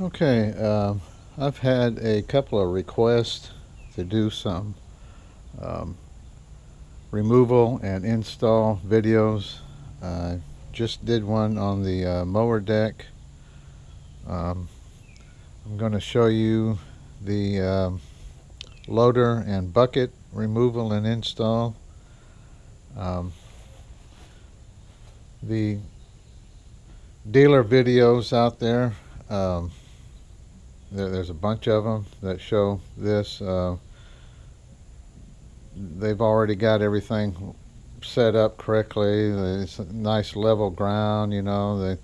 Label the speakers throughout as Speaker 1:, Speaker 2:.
Speaker 1: Okay, I've had a couple of requests to do some um, removal and install videos. I just did one on the mower deck. Um, I'm going to show you the loader and bucket removal and install. Um, the dealer videos out there, there's a bunch of them that show this. They've already got everything set up correctly. It's a nice level ground, you know.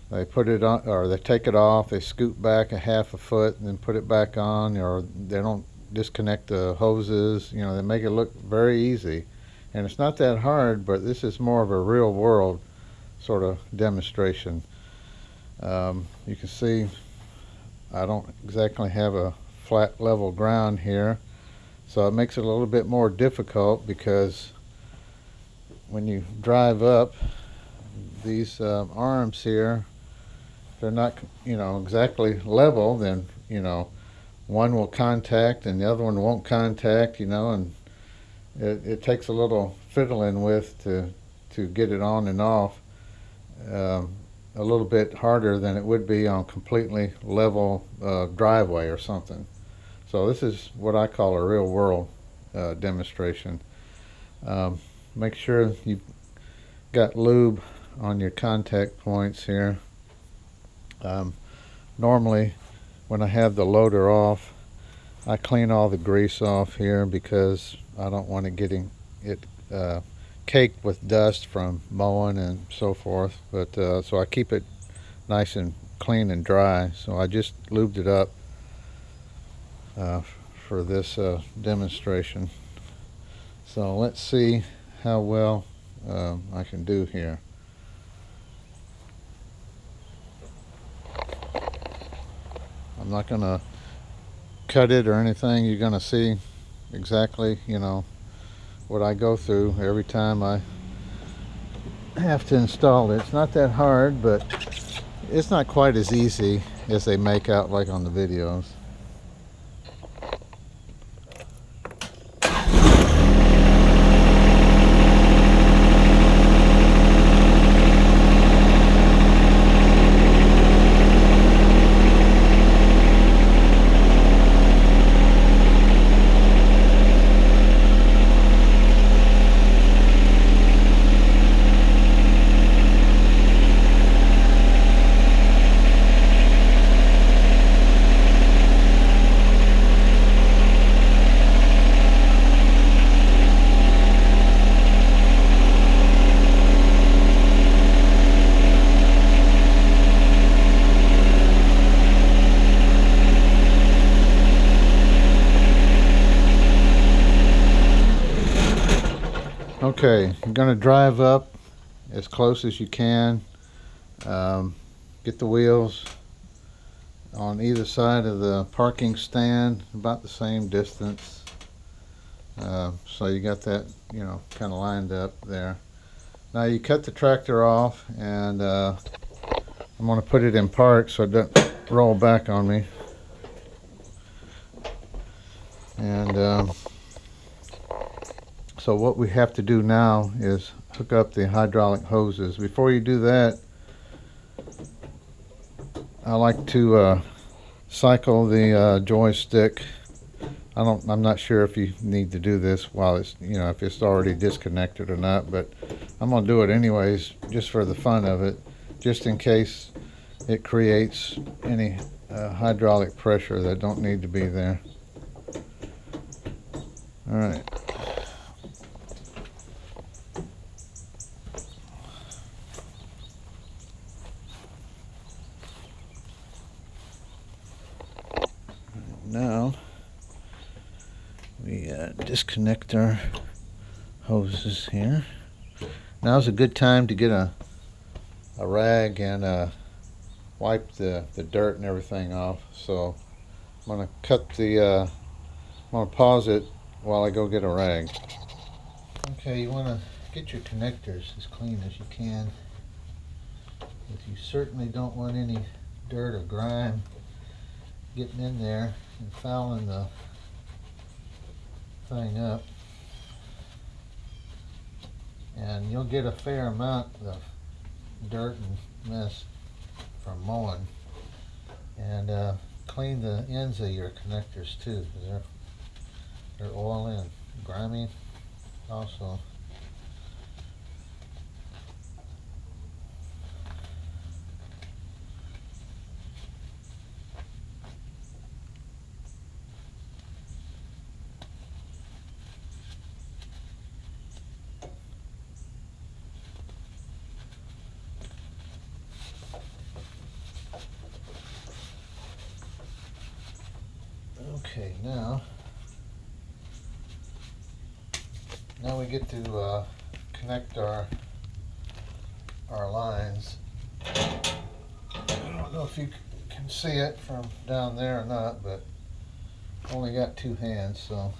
Speaker 1: They put it on, or they take it off, they scoot back a half a foot and then put it back on, or they don't disconnect the hoses. You know, they make it look very easy. And it's not that hard, but this is more of a real world sort of demonstration. You can see I don't exactly have a flat level ground here, so it makes it a little bit more difficult because when you drive up, these arms here, if they're not, exactly level, then, one will contact and the other one won't contact, and it takes a little fiddling with to get it on and off. A little bit harder than it would be on completely level driveway or something. So this is what I call a real world demonstration. Make sure you've got lube on your contact points here. Normally when I have the loader off, I clean all the grease off here because I don't want it getting it caked with dust from mowing and so forth. But so I keep it nice and clean and dry. So I just lubed it up for this demonstration. So let's see how well I can do here. I'm not going to cut it or anything. You're going to see exactly, what I go through every time I have to install it. It's not that hard, but it's not quite as easy as they make out like on the videos. Okay, you're going to drive up as close as you can. Get the wheels on either side of the parking stand about the same distance. So you got that, kind of lined up there. Now you cut the tractor off, and I'm going to put it in park so it doesn't roll back on me. And so what we have to do now is hook up the hydraulic hoses. Before you do that, I like to cycle the joystick. I'm not sure if you need to do this while it's, if it's already disconnected or not, but I'm gonna do it anyways, just for the fun of it, just in case it creates any hydraulic pressure that don't need to be there. All right. Now we disconnect our hoses here. Now's a good time to get a rag and wipe the dirt and everything off. So I'm going to pause it while I go get a rag. Okay, you want to get your connectors as clean as you can. But you certainly don't want any dirt or grime getting in there and fouling the thing up. And you'll get a fair amount of dirt and mess from mowing. And clean the ends of your connectors too, because they're oily and grimy also. Okay, now we get to connect our lines. I don't know if you can see it from down there or not, but I only got two hands, so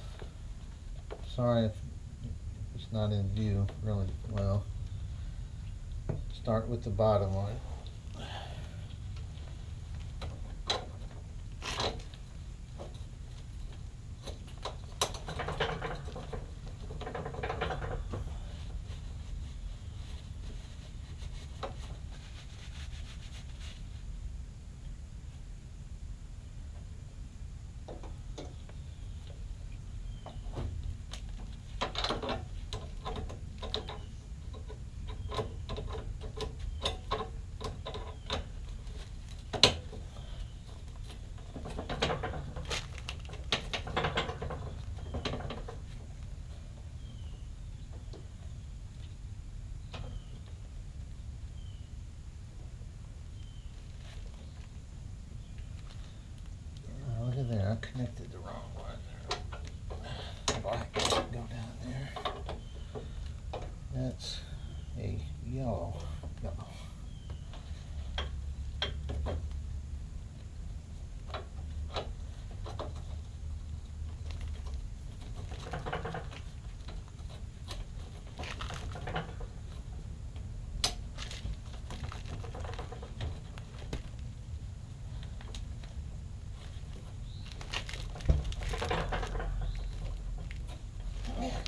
Speaker 1: sorry if it's not in view really well. Start with the bottom one. Look at there, I connected the wrong one. Black doesn't go down there. That's a yellow.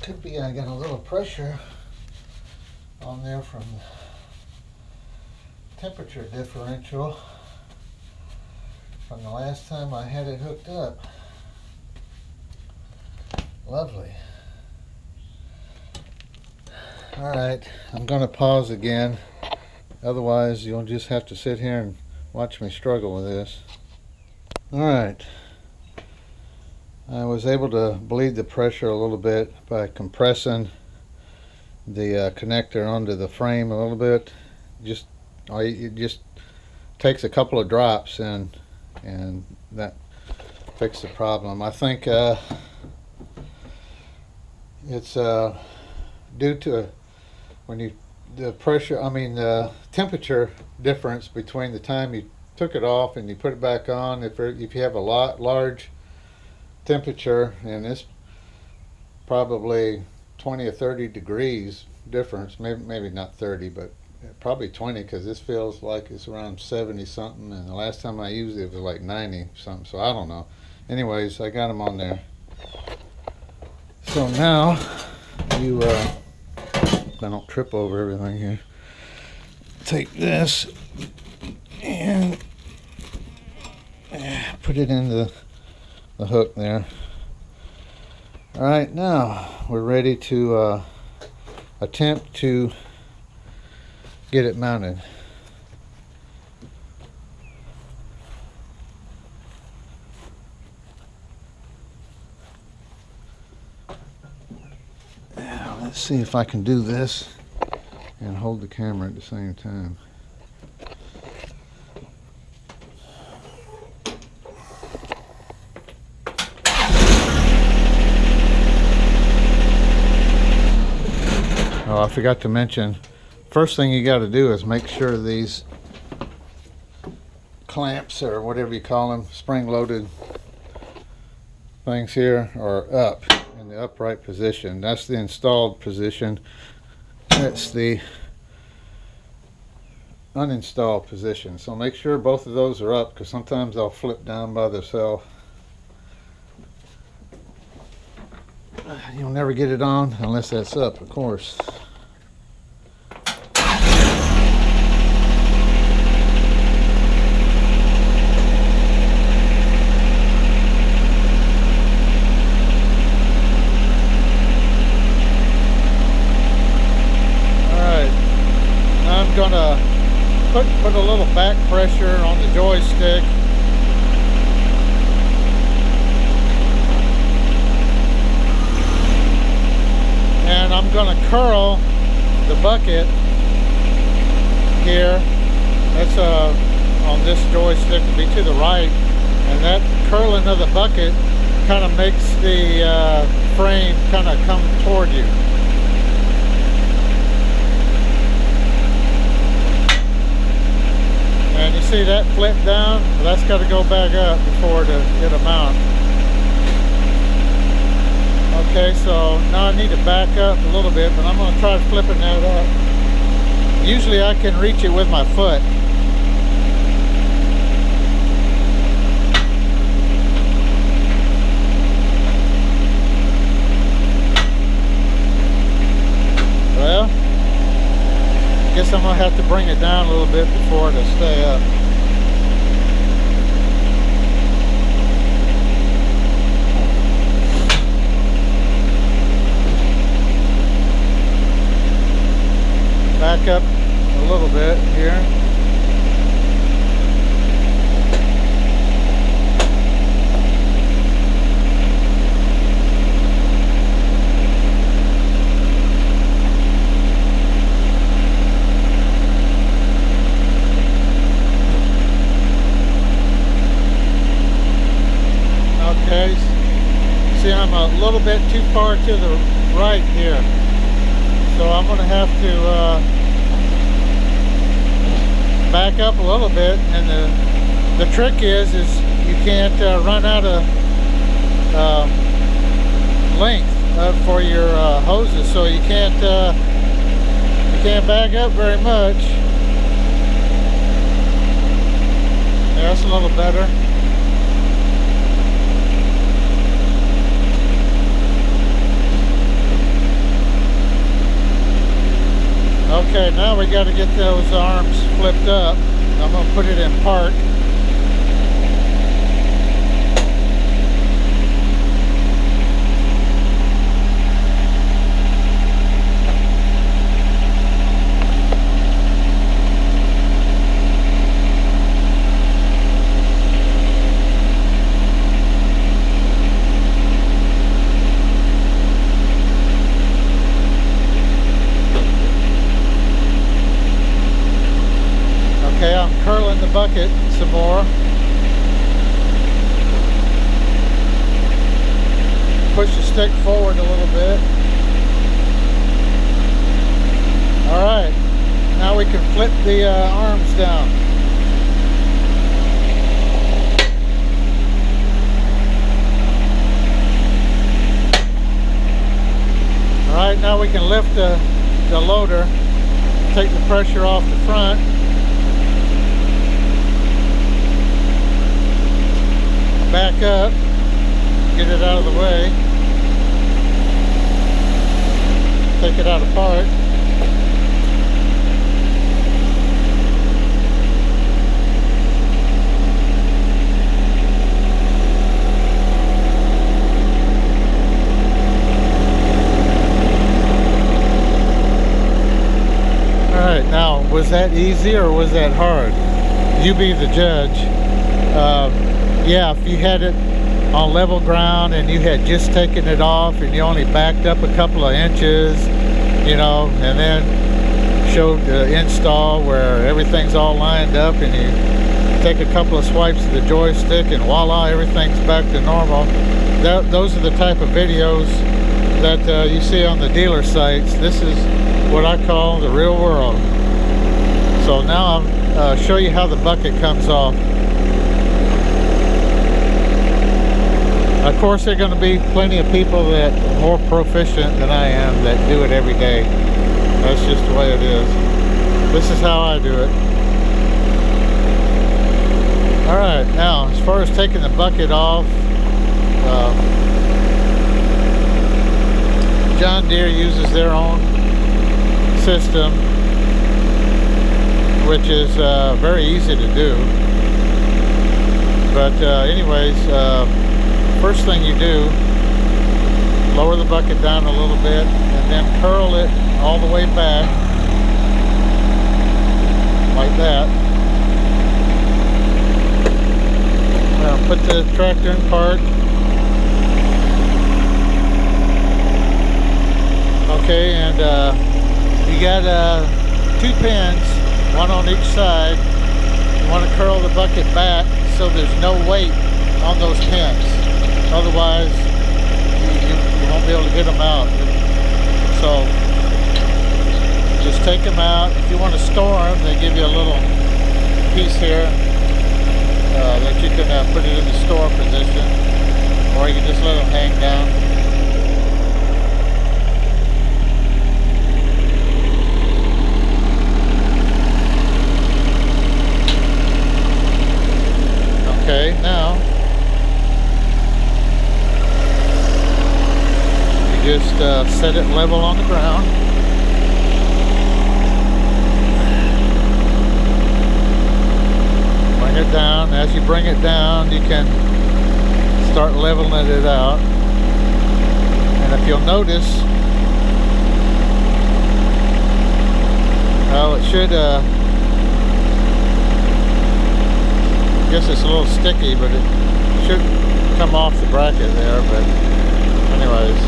Speaker 1: Could be I got a little pressure on there from the temperature differential from the last time I had it hooked up. Lovely. Alright, I'm going to pause again. Otherwise you'll just have to sit here and watch me struggle with this. Alright. I was able to bleed the pressure a little bit by compressing the connector onto the frame a little bit. It just takes a couple of drops and that fixed the problem. I think it's due to the temperature difference between the time you took it off and you put it back on. If you have a large temperature, and it's probably 20 or 30 degrees difference, maybe not 30, but probably 20, because this feels like it's around 70 something, and the last time I used it was like 90 something, so I don't know. Anyways, I got them on there. So now you I don't trip over everything here. Take this and put it in the hook there. Alright, now we're ready to attempt to get it mounted. Now, let's see if I can do this and hold the camera at the same time. Oh, I forgot to mention, first thing you got to do is make sure these clamps, or whatever you call them, spring-loaded things here, are up in the upright position. That's the installed position. That's the uninstall position. So make sure both of those are up, because sometimes they'll flip down by themselves. You'll never get it on unless that's up, of course. I'm gonna put a little back pressure on the joystick. And I'm gonna curl the bucket here. That's on this joystick to be to the right, and that curling of the bucket kind of makes the frame kind of come toward you. And you see that flip down? Well, that's got to go back up before to get a mount. Okay, so now I need to back up a little bit, but I'm going to try flipping that up. Usually I can reach it with my foot. Well, I guess I'm going to have to bring it down a little bit before it'll stay up. Back up a little bit here. Okay, see I'm a little bit too far to the right here, so I'm going to have to back up a little bit. And the trick is you can't run out of length for your hoses, so you can't back up very much. Yeah, that's a little better. Okay, now we got to get those arms flipped up. I'm going to put it in park. Okay, I'm curling the bucket some more. Push the stick forward a little bit. Alright, now we can flip the arms down. Alright, now we can lift the loader, take the pressure off the front. Back up, get it out of the way, take it out apart. Alright, now was that easy or was that hard? You be the judge. Yeah, if you had it on level ground and you had just taken it off and you only backed up a couple of inches, you know, and then showed the install where everything's all lined up, and you take a couple of swipes of the joystick and voila, everything's back to normal. Those are the type of videos that you see on the dealer sites. This is what I call the real world. So now I'll show you how the bucket comes off. Of course, there are going to be plenty of people that are more proficient than I am that do it every day. That's just the way it is. This is how I do it. Now, as far as taking the bucket off, John Deere uses their own system, which is very easy to do. But anyways, first thing you do, lower the bucket down a little bit and then curl it all the way back like that. Now put the tractor in park. Okay, and you got 2 pins, one on each side. You want to curl the bucket back so there's no weight on those pins. Otherwise, you won't be able to get them out. So just take them out. If you want to store them, they give you a little piece here that you can put it in the store position, or you can just let them hang down. Okay, now you just set it level on the ground. Bring it down. As you bring it down, you can start leveling it out. And if you'll notice, well, it should I guess it's a little sticky, but it should come off the bracket there. But anyways,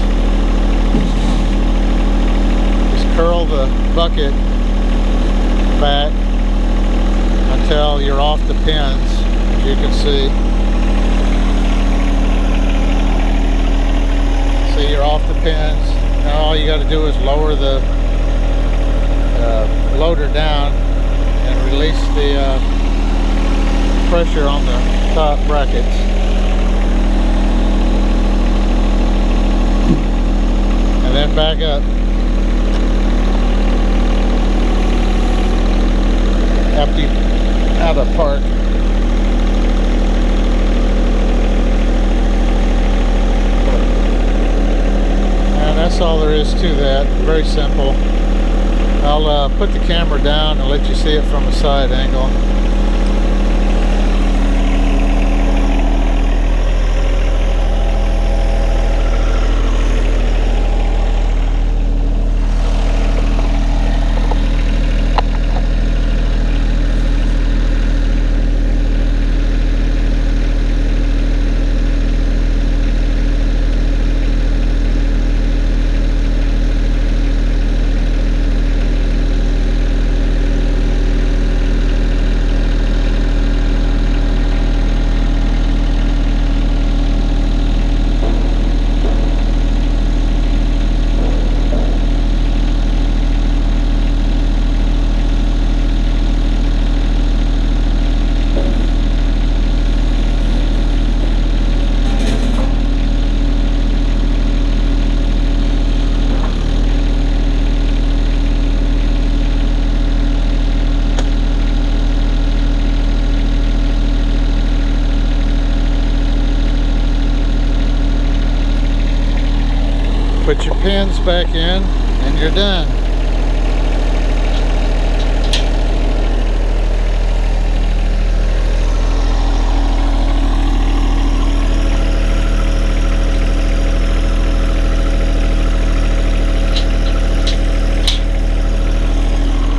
Speaker 1: just curl the bucket back until you're off the pins, as you can see. See, you're off the pins. Now all you got to do is lower the loader down and release the pressure on the top brackets. And then back up. After you out of park. And that's all there is to that. Very simple. I'll put the camera down and let you see it from a side angle. Put your pins back in and you're done.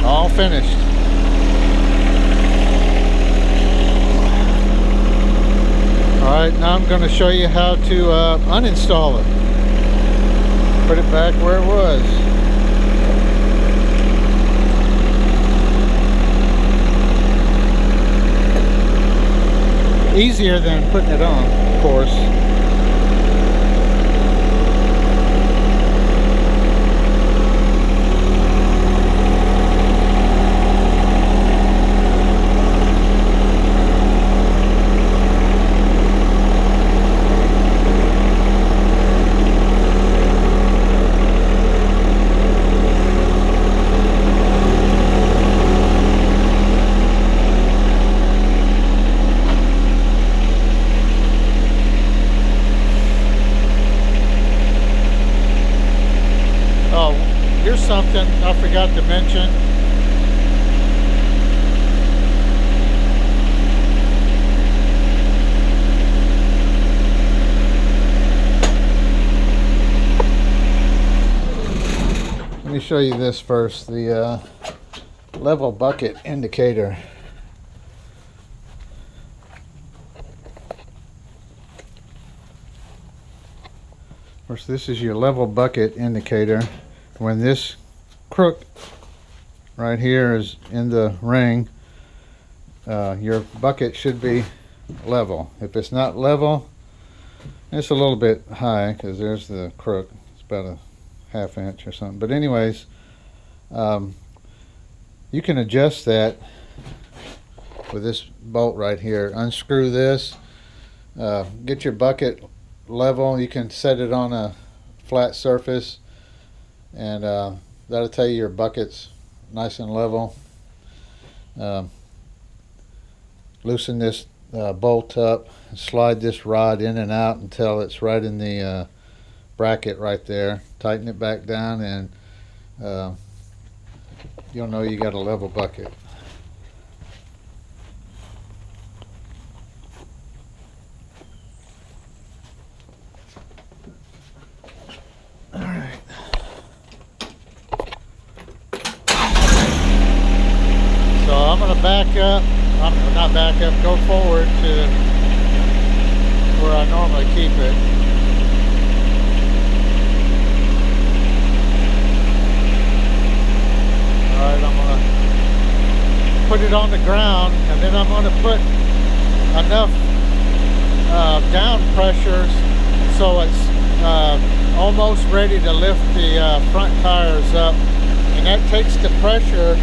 Speaker 1: All finished. Alright, now I'm going to show you how to uninstall it. Put it back where it was. Easier than putting it on, of course. something I forgot to mention. Let me show you this first, the level bucket indicator. Of course, this is your level bucket indicator. When this crook right here is in the ring, your bucket should be level. If it's not level, it's a little bit high because there's the crook. It's about a ½ inch or something. But anyways, you can adjust that with this bolt right here. Unscrew this, get your bucket level. You can set it on a flat surface, and that'll tell you your bucket's nice and level. Loosen this bolt up and slide this rod in and out until it's right in the bracket right there. Tighten it back down, and you'll know you got a level bucket. Alright. So I'm going to back up, not back up, go forward to where I normally keep it. Alright, I'm going to put it on the ground, and then I'm going to put enough down pressure so it's almost ready to lift the front tires up, and that takes the pressure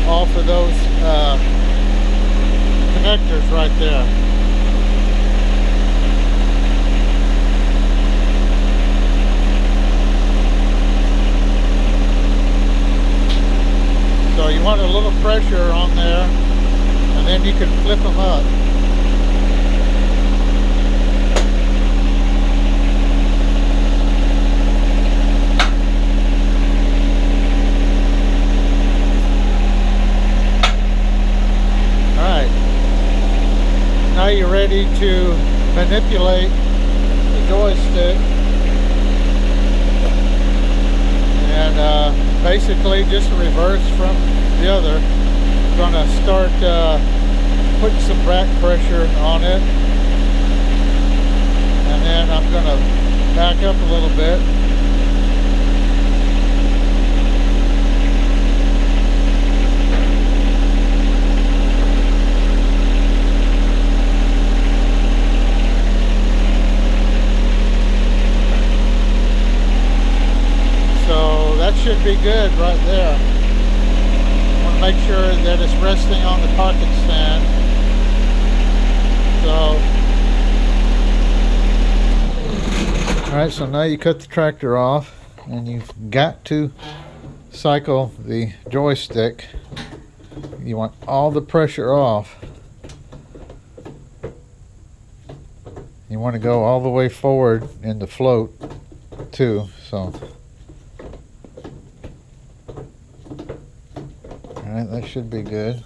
Speaker 1: off of those connectors right there. So you want a little pressure on there, and then you can flip them up. Now you're ready to manipulate the joystick, and basically just reverse from the other. I'm going to start putting some back pressure on it, and then I'm going to back up a little bit. That should be good right there. I want to make sure that it's resting on the pocket stand. Alright, so now you cut the tractor off, and you've got to cycle the joystick. You want all the pressure off. You want to go all the way forward in the float too, so alright, that should be good.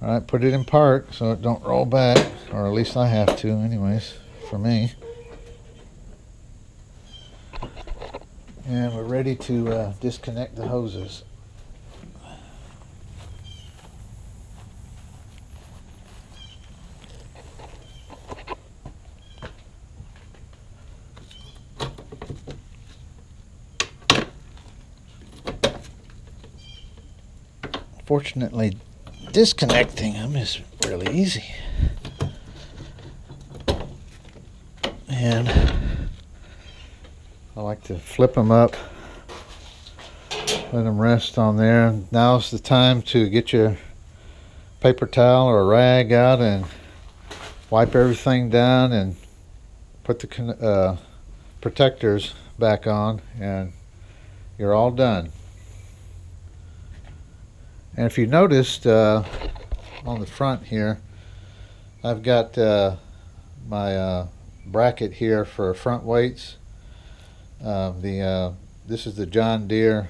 Speaker 1: Alright, put it in park so it don't roll back, or at least I have to anyways, for me. And we're ready to disconnect the hoses. Fortunately, disconnecting them is really easy. And I like to flip them up, let them rest on there. Now's the time to get your paper towel or a rag out and wipe everything down and put the protectors back on, and you're all done. And if you noticed on the front here, I've got my bracket here for front weights. The This is the John Deere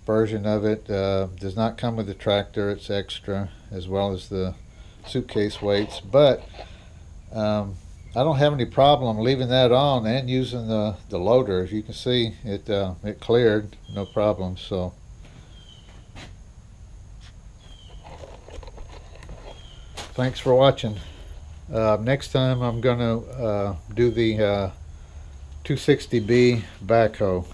Speaker 1: version of it. Does not come with the tractor. It's extra, as well as the suitcase weights. But I don't have any problem leaving that on and using the loader. As you can see, it cleared, no problem. So thanks for watching. Next time I'm going to do the 260B backhoe.